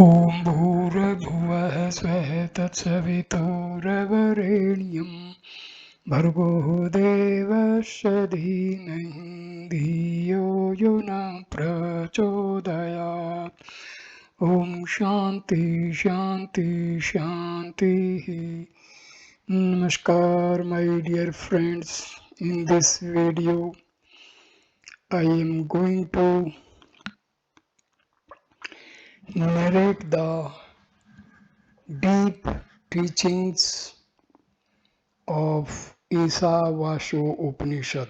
ॐ भूर्भुवः स्वः तत्सवितुर्वरेण्यं भर्गो देवस्य धीमहि धियो यो न प्रचोदयात्। ॐ शान्ति शान्ति शान्तिः. Namaskar, my dear friends. In this video I am going to narrate the deep teachings of Ishavasya Upanishad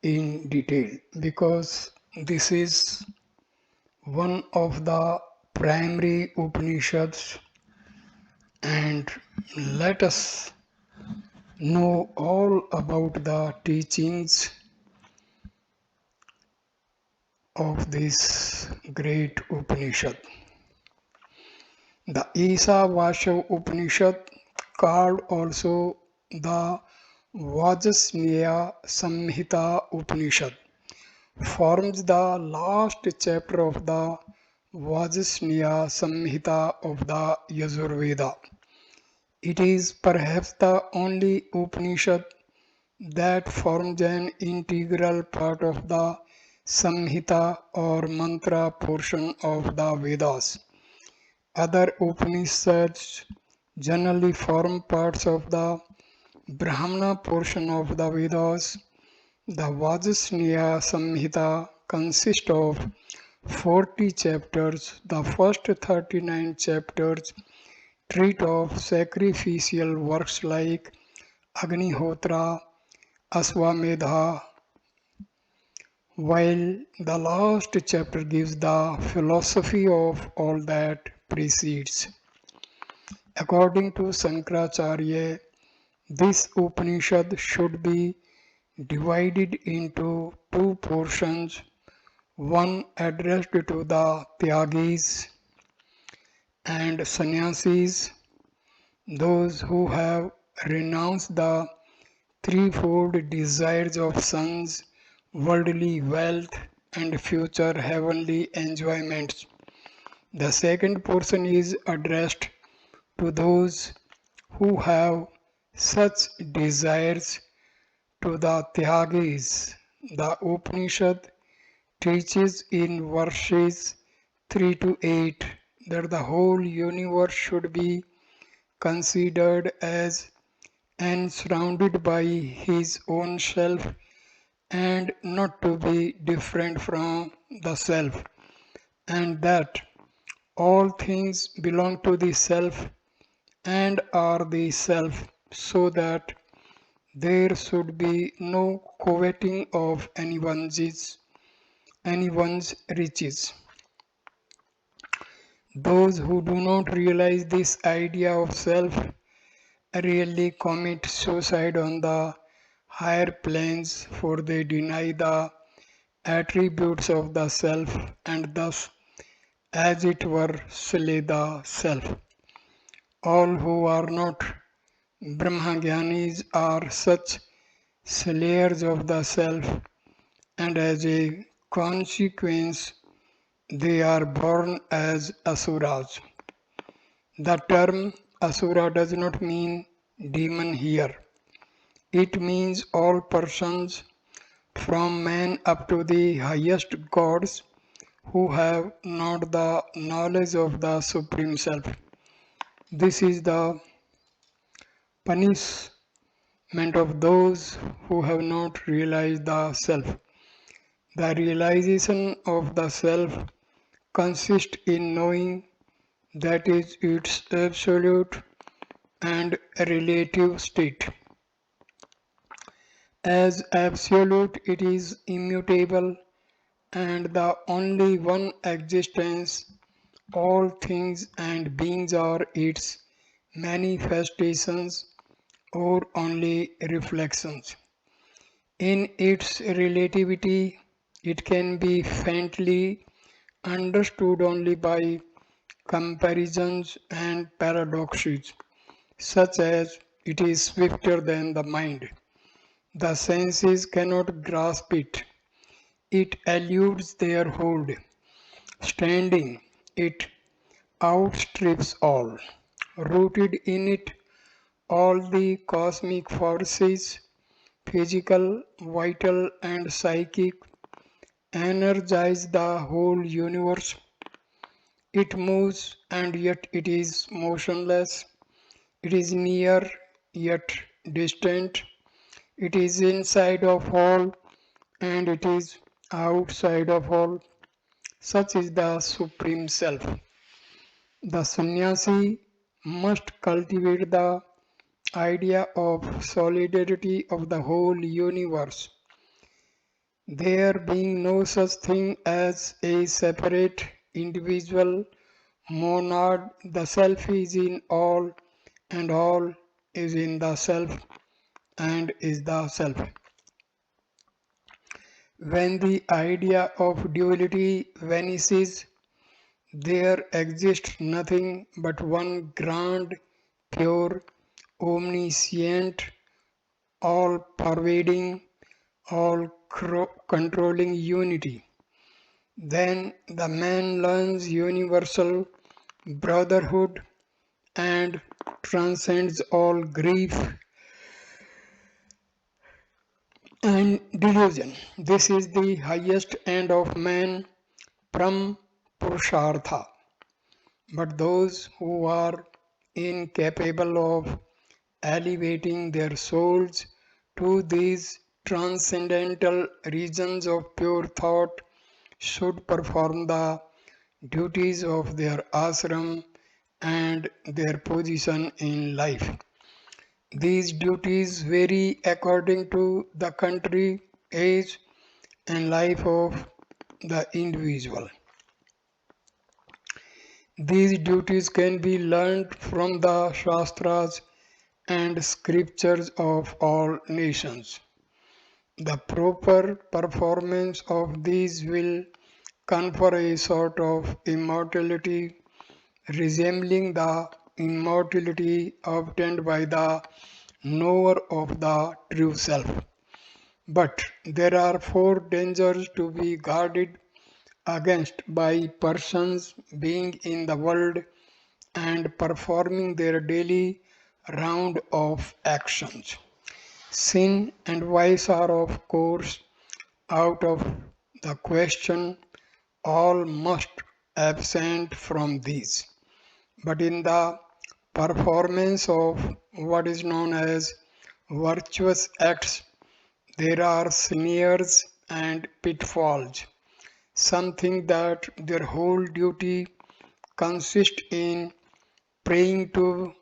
in detail, because this is one of the primary Upanishads, and let us know all about the teachings of this great Upanishad. The Ishavasya Upanishad, called also the Vajrayana Samhita Upanishad, forms the last chapter of the Vajrayana Samhita of the Yajurveda. It is perhaps the only Upanishad that forms an integral part of the Samhita or mantra portion of the Vedas. Other Upanishads generally form parts of the Brahmana portion of the Vedas. The Vajrayana Samhita consists of 40 chapters. The first 39 chapters treat of sacrificial works like Agnihotra, Aswamedha, while the last chapter gives the philosophy of all that precedes. According to Sankaracharya, this Upanishad should be divided into two portions, one addressed to the Tyagis and Sannyasis, those who have renounced the threefold desires of sons, worldly wealth, and future heavenly enjoyments. The second portion is addressed to those who have such desires, to the Tyagis. The Upanishad teaches in verses 3 to 8 that the whole universe should be considered as and surrounded by his own self, and not to be different from the self, and that all things belong to the self and are the self, so that there should be no coveting of anyone's riches. Those who do not realize this idea of self really commit suicide on the higher planes, for they deny the attributes of the self and thus, as it were, slay the self. All who are not Brahmagyanis are such slayers of the self, and as a consequence, they are born as asuras. The term asura does not mean demon here. It means all persons, from man up to the highest gods, who have not the knowledge of the Supreme Self. This is the punishment of those who have not realized the Self. The realization of the Self consists in knowing that is its absolute and relative state. As absolute, it is immutable and the only one existence. All things and beings are its manifestations or only reflections. In its relativity, it can be faintly understood only by comparisons and paradoxes, such as it is swifter than the mind. The senses cannot grasp it eludes their hold. Standing, it outstrips all. Rooted in it, all the cosmic forces, physical, vital, and psychic, energize the whole universe. It moves and yet it is motionless. It is near yet distant. It is inside of all and it is outside of all. Such is the Supreme Self. The sannyasi must cultivate the idea of solidarity of the whole universe. There being no such thing as a separate individual monad, the self is in all and all is in the self and is the self. When the idea of duality vanishes, there exists nothing but one grand, pure, omniscient, all pervading, all controlling unity. Then the man learns universal brotherhood and transcends all grief and delusion. This is the highest end of man from purushartha. But those who are incapable of elevating their souls to these transcendental regions of pure thought should perform the duties of their ashram and their position in life. These duties vary according to the country, age, and life of the individual. These duties can be learnt from the Shastras and scriptures of all nations. The proper performance of these will confer a sort of immortality resembling the immortality obtained by the knower of the true self. But there are four dangers to be guarded against by persons being in the world and performing their daily round of actions. Sin and vice are, of course, out of the question. All must absent from these. But in the performance of what is known as virtuous acts, there are snares and pitfalls. Some think that their whole duty consists in praying to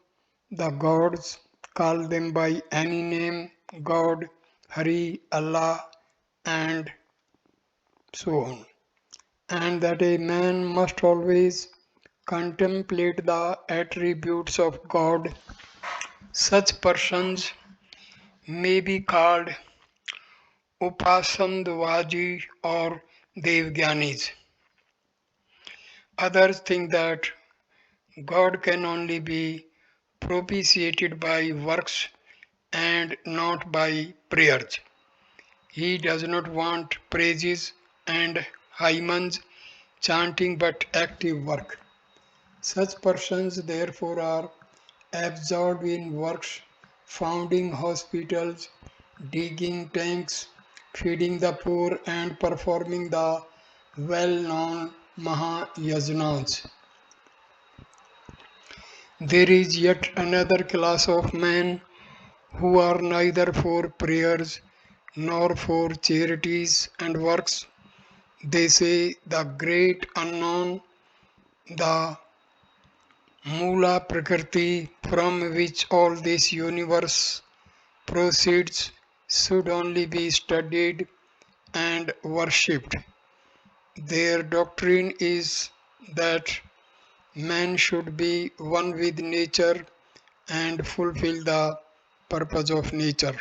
the gods, call them by any name, God, Hari, Allah, and so on. And that a man must always contemplate the attributes of God. Such persons may be called Upasandvaji or Devgyanis. Others think that God can only be propitiated by works and not by prayers. He does not want praises and hymns, chanting, but active work. Such persons therefore are absorbed in works, founding hospitals, digging tanks, feeding the poor, and performing the well-known Mahayajnas. There is yet another class of men who are neither for prayers nor for charities and works. They say the great unknown, the Mula Prakriti from which all this universe proceeds, should only be studied and worshipped. Their doctrine is that man should be one with nature and fulfill the purpose of nature.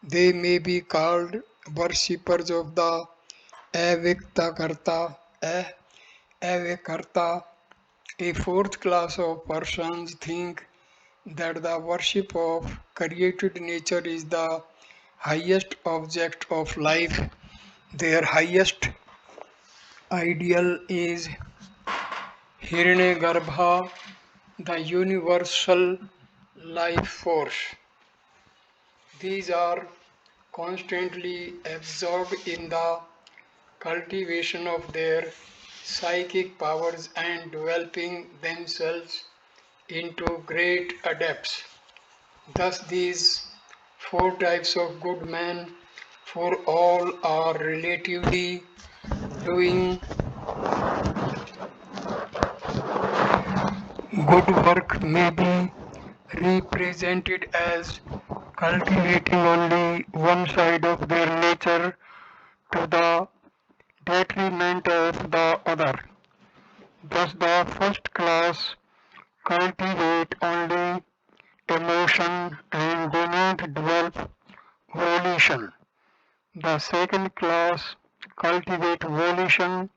They may be called worshippers of the Avyaktakarta, Avyakarta. A fourth class of persons think that the worship of created nature is the highest object of life. Their highest ideal is Hiranyagarbha, the universal life force. These are constantly absorbed in the cultivation of their psychic powers and developing themselves into great adepts. Thus, these four types of good men, for all are relatively doing good work, may be represented as cultivating only one side of their nature to the detriment of the other. Thus, the first class cultivate only emotion and do not develop volition. The second class cultivate volition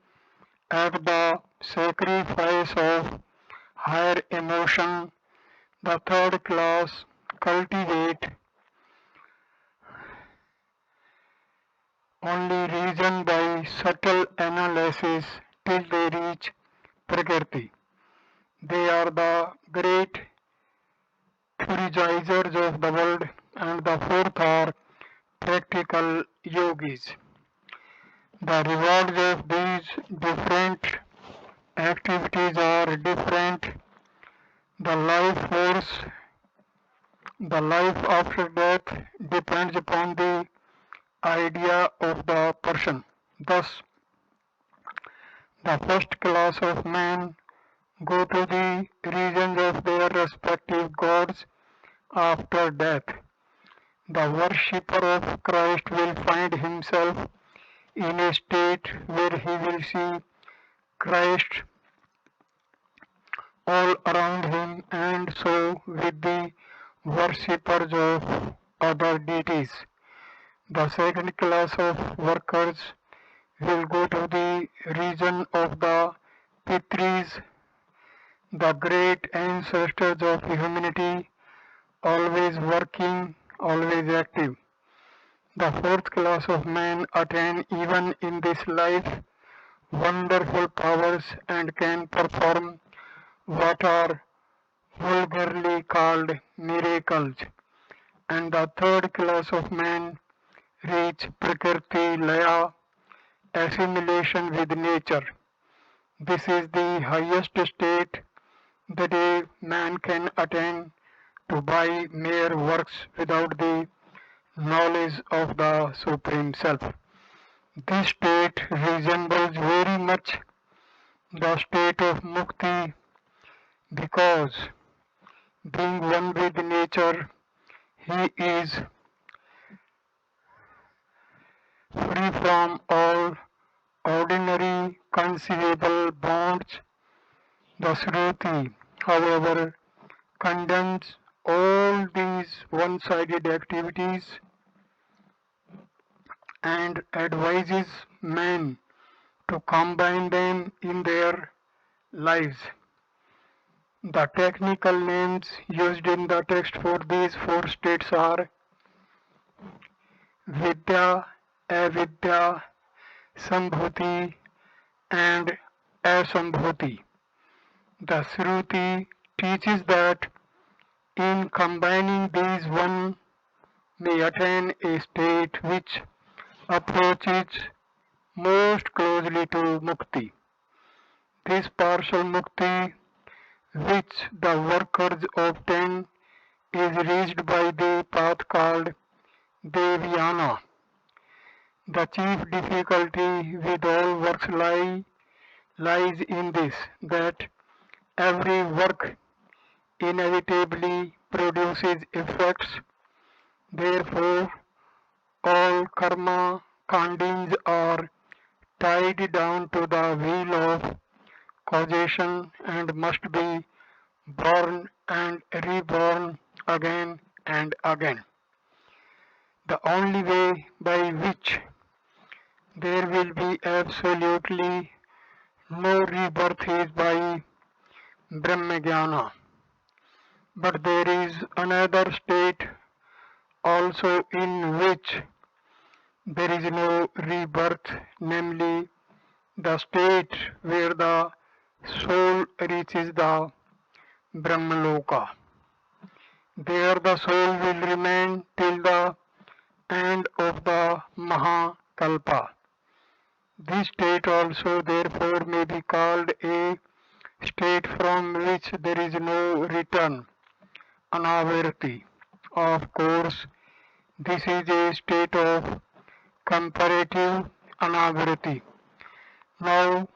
at the sacrifice of higher emotion. The third class cultivate only reason by subtle analysis till they reach Prakriti. They are the great purusharthas of the world, and the fourth are practical yogis. The rewards of these different activities are different. The life force, the life after death depends upon the idea of the person. Thus, the first class of men go to the regions of their respective gods after death. The worshipper of Christ will find himself in a state where he will see Christ all around him, and so with the worshippers of other deities. The second class of workers will go to the region of the Pitris, the great ancestors of humanity, always working, always active. The fourth class of men attain even in this life wonderful powers and can perform what are vulgarly called miracles. And the third class of men reach Prakriti Laya, assimilation with nature. This is the highest state that a man can attain to by mere works without the knowledge of the Supreme Self. This state resembles very much the state of mukti because being one with nature, he is free from all ordinary conceivable bonds. The Shruti, however, condemns all these one-sided activities and advises men to combine them in their lives. The technical names used in the text for these four states are Vidya, Avidya, Sambhuti, and Asambhuti. The Shruti teaches that in combining these one may attain a state which approaches most closely to mukti. This partial mukti which the workers obtain is reached by the path called Devyana. The chief difficulty with all works lies in this, that every work inevitably produces effects. Therefore, all karma kandins are tied down to the wheel of causation and must be born and reborn again and again. The only way by which there will be absolutely no rebirth is by Brahmajnana. But there is another state also in which there is no rebirth, namely the state where the soul reaches the Brahmaloka. There the soul will remain till the end of the Mahakalpa. This state also therefore may be called a state from which there is no return, anavarti. Of course, this is a state of comparative anavarti. Now,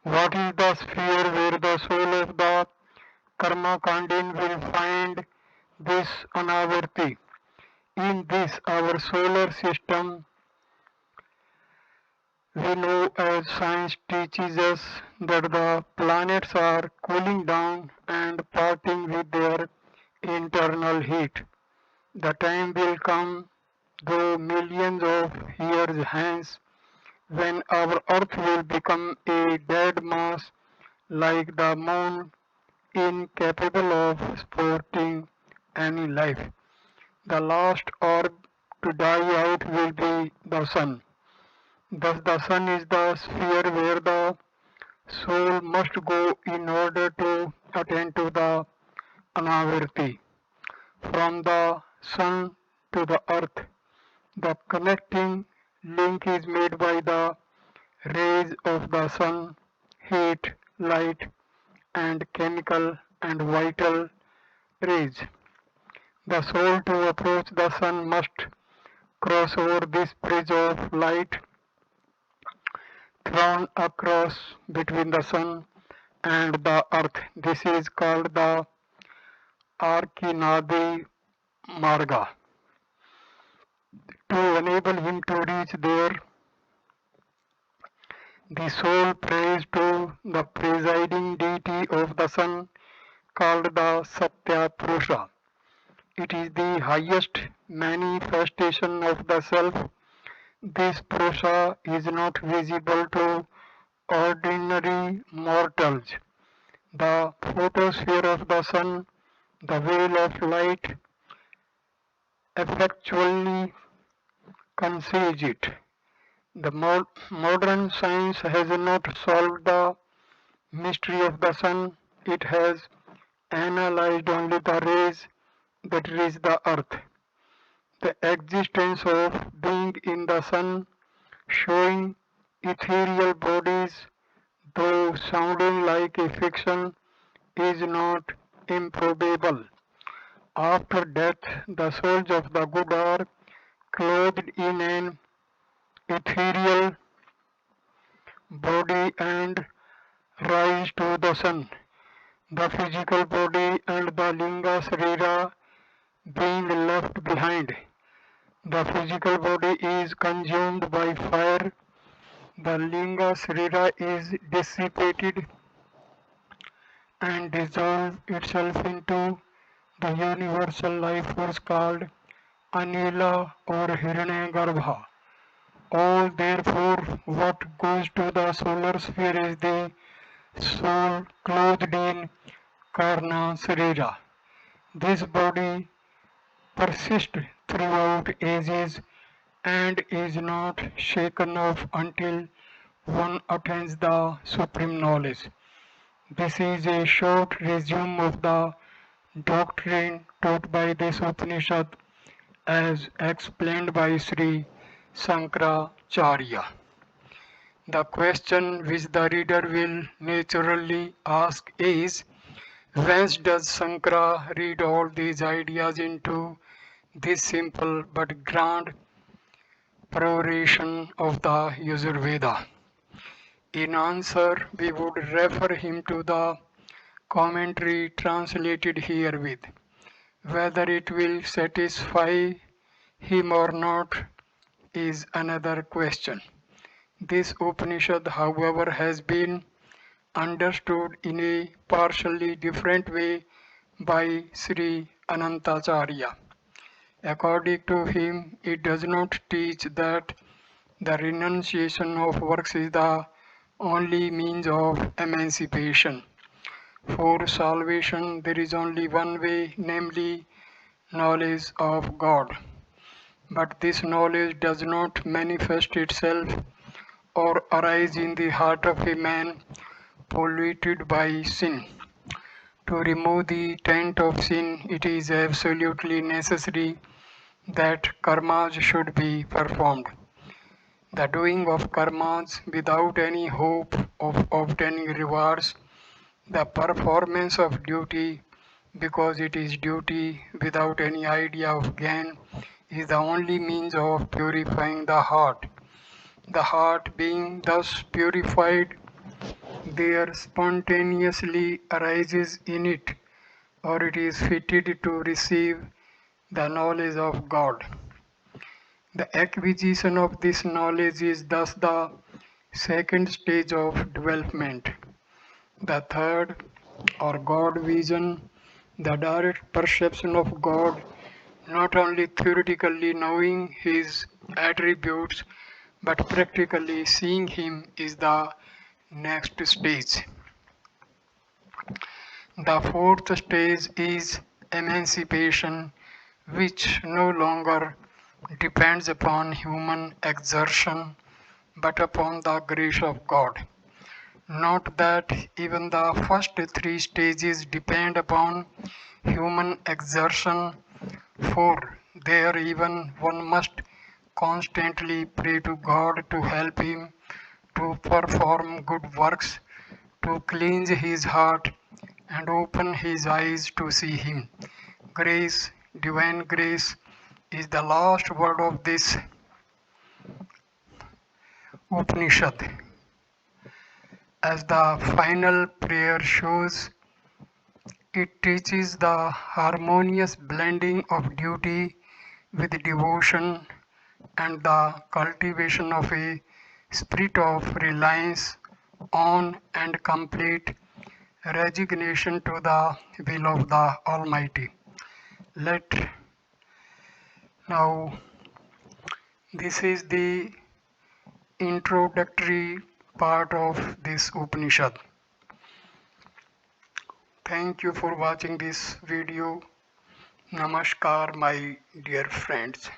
what is the sphere where the soul of the karma kandin will find this anavarti? In this, our solar system, we know as science teaches us that the planets are cooling down and parting with their internal heat. The time will come, though millions of years hence, when our earth will become a dead mass like the moon, incapable of supporting any life. The last orb to die out will be the sun. Thus the sun is the sphere where the soul must go in order to attain to the anavirti. From the sun to the earth, the connecting link is made by the rays of the sun, heat, light, and chemical and vital rays. The soul to approach the sun must cross over this bridge of light thrown across between the sun and the earth. This is called the Arkinadi Marga. To enable him to reach there, the soul prays to the presiding deity of the sun called the Satya Purusha. It is the highest manifestation of the self. This Purusha is not visible to ordinary mortals. The photosphere of the sun, the veil of light, effectually conceals it. The modern science has not solved the mystery of the sun. It has analyzed only the rays that reach the earth. The existence of being in the sun, showing ethereal bodies, though sounding like a fiction, is not improbable. After death, the souls of the good are clothed in an ethereal body and rise to the sun. The physical body and the linga sarira being left behind. The physical body is consumed by fire. The linga sarira is dissipated and dissolves itself into the universal life force called Anila or Hiranyagarbha. All therefore what goes to the solar sphere is the soul clothed in Karna Sarira. This body persists throughout ages and is not shaken off until one attains the supreme knowledge. This is a short resume of the doctrine taught by this Upanishad as explained by Sri Sankaracharya. The question which the reader will naturally ask is, whence does Sankara read all these ideas into this simple but grand peroration of the Yajurveda? In answer, we would refer him to the commentary translated herewith. Whether it will satisfy him or not is another question. This Upanishad, however, has been understood in a partially different way by Sri Anantacharya. According to him, it does not teach that the renunciation of works is the only means of emancipation. For salvation, there is only one way, namely knowledge of God. But this knowledge does not manifest itself or arise in the heart of a man polluted by sin. To remove the taint of sin, it is absolutely necessary that karmas should be performed. The doing of karmas without any hope of obtaining rewards, the performance of duty because it is duty without any idea of gain, is the only means of purifying the heart. The heart being thus purified, there spontaneously arises in it, or it is fitted to receive the knowledge of God. The acquisition of this knowledge is thus the second stage of development. The third, or God vision, the direct perception of God, not only theoretically knowing His attributes, but practically seeing Him, is the next stage. The fourth stage is emancipation, which no longer depends upon human exertion but upon the grace of God. Note that even the first three stages depend upon human exertion, for there even one must constantly pray to God to help him to perform good works, to cleanse his heart and open his eyes to see him. Grace, divine grace, is the last word of this Upanishad. As the final prayer shows, it teaches the harmonious blending of duty with devotion and the cultivation of a spirit of reliance on and complete resignation to the will of the Almighty. Let now, this is the introductory part of this Upanishad. Thank you for watching this video. Namaskar, my dear friends.